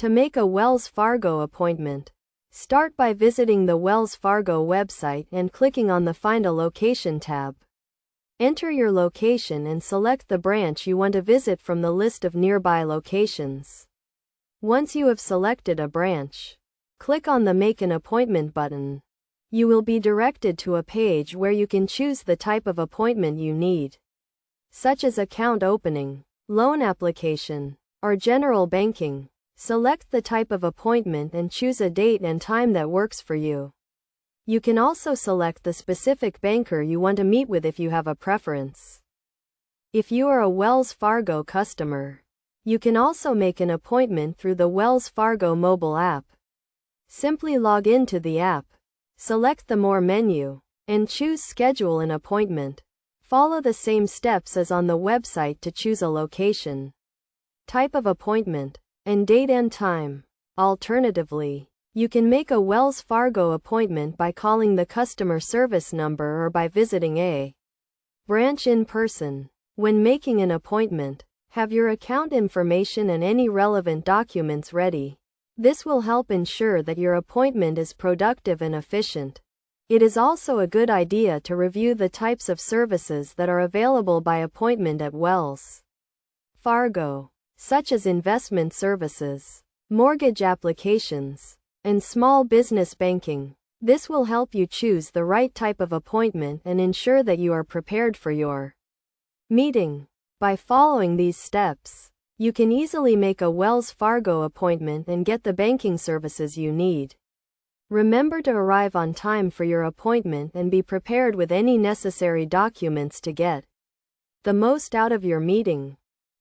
To make a Wells Fargo appointment, start by visiting the Wells Fargo website and clicking on the Find a Location tab. Enter your location and select the branch you want to visit from the list of nearby locations. Once you have selected a branch, click on the Make an Appointment button. You will be directed to a page where you can choose the type of appointment you need, such as account opening, loan application, or general banking. Select the type of appointment and choose a date and time that works for you. You can also select the specific banker you want to meet with if you have a preference. If you are a Wells Fargo customer, you can also make an appointment through the Wells Fargo mobile app. Simply log into the app, select the More menu, and choose Schedule an Appointment. Follow the same steps as on the website to choose a location, type of appointment, and date and time. Alternatively, you can make a Wells Fargo appointment by calling the customer service number or by visiting a branch in person. When making an appointment, have your account information and any relevant documents ready. This will help ensure that your appointment is productive and efficient. It is also a good idea to review the types of services that are available by appointment at Wells Fargo, such as investment services, mortgage applications, and small business banking. This will help you choose the right type of appointment and ensure that you are prepared for your meeting. By following these steps, you can easily make a Wells Fargo appointment and get the banking services you need. Remember to arrive on time for your appointment and be prepared with any necessary documents to get the most out of your meeting.